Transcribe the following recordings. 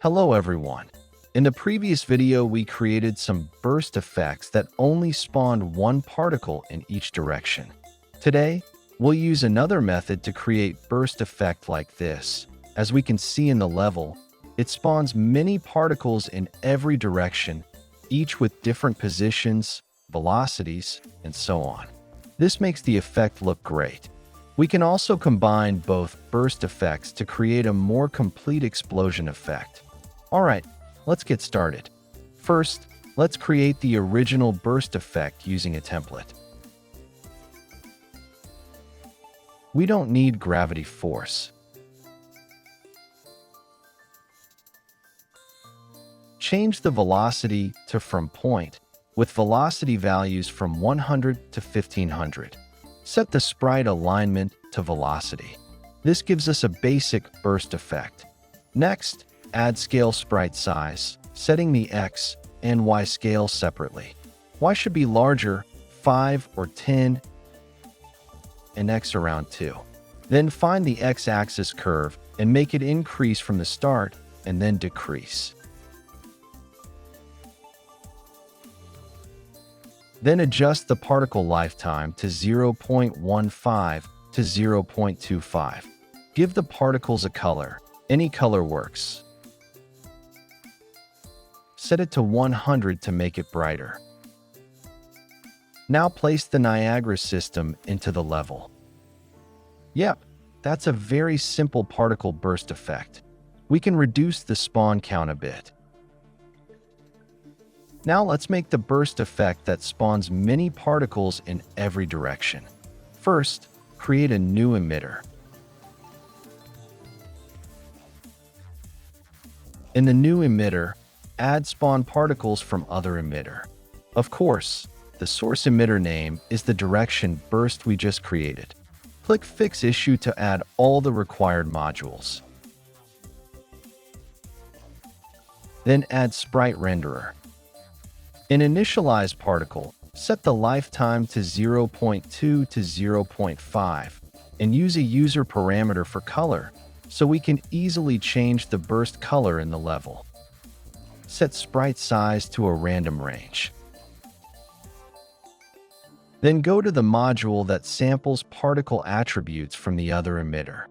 Hello everyone. In the previous video, we created some burst effects that only spawned one particle in each direction. Today, we'll use another method to create burst effect like this. As we can see in the level, it spawns many particles in every direction, each with different positions, velocities, and so on. This makes the effect look great. We can also combine both burst effects to create a more complete explosion effect. Alright, let's get started. First, let's create the original burst effect using a template. We don't need gravity force. Change the velocity to from point, with velocity values from 100 to 1500. Set the sprite alignment to velocity. This gives us a basic burst effect. Next, add scale sprite size, setting the X and Y scale separately. Y should be larger, 5 or 10, and X around 2. Then find the X-axis curve and make it increase from the start and then decrease. Then adjust the particle lifetime to 0.15 to 0.25. Give the particles a color. Any color works. Set it to 100 to make it brighter. Now place the Niagara system into the level. Yep, that's a very simple particle burst effect. We can reduce the spawn count a bit. Now let's make the burst effect that spawns many particles in every direction. First, create a new emitter. In the new emitter, add spawn particles from other emitter. Of course, the source emitter name is the direction burst we just created. Click Fix Issue to add all the required modules. Then add Sprite Renderer. In Initialize Particle, set the lifetime to 0.2 to 0.5 and use a user parameter for color so we can easily change the burst color in the level. Set sprite size to a random range. Then go to the module that samples particle attributes from the other emitter.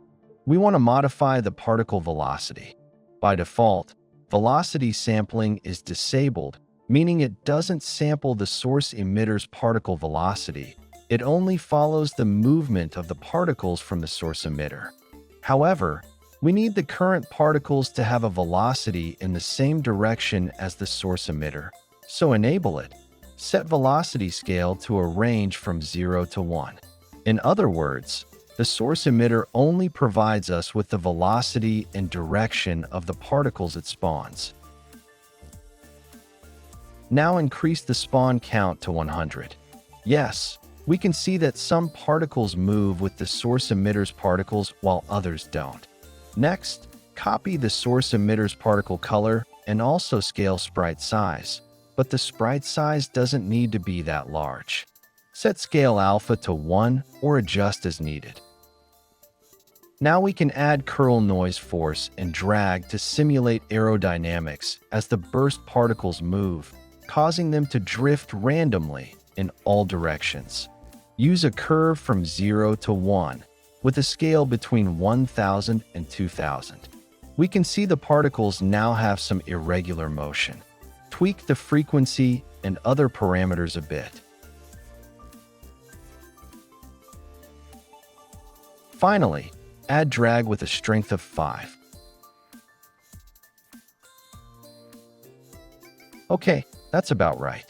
We want to modify the particle velocity. By default, velocity sampling is disabled, meaning it doesn't sample the source emitter's particle velocity. It only follows the movement of the particles from the source emitter. However, we need the current particles to have a velocity in the same direction as the source emitter, so enable it. Set velocity scale to a range from 0 to 1. In other words, the source emitter only provides us with the velocity and direction of the particles it spawns. Now increase the spawn count to 100. Yes, we can see that some particles move with the source emitter's particles while others don't. Next, copy the source emitter's particle color and also scale sprite size, but the sprite size doesn't need to be that large. Set scale alpha to 1 or adjust as needed. Now we can add curl noise force and drag to simulate aerodynamics as the burst particles move, causing them to drift randomly in all directions. Use a curve from 0 to 1 with a scale between 1000 and 2000. We can see the particles now have some irregular motion. Tweak the frequency and other parameters a bit. Finally, add drag with a strength of 5. Okay, that's about right.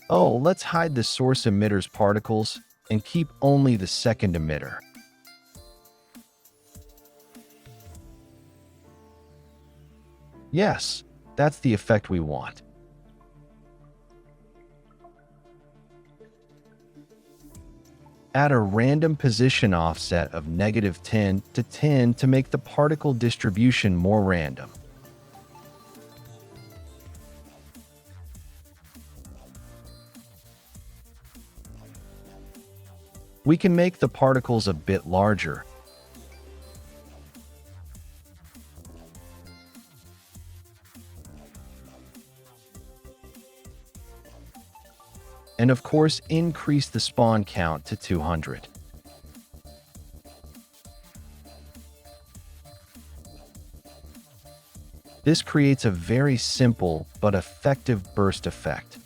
Oh, let's hide the source emitter's particles and keep only the second emitter. Yes, that's the effect we want. Add a random position offset of -10 to 10 to make the particle distribution more random. We can make the particles a bit larger And of course, increase the spawn count to 200. This creates a very simple but effective burst effect.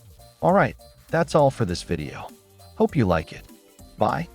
Alright, that's all for this video. Hope you like it. Bye.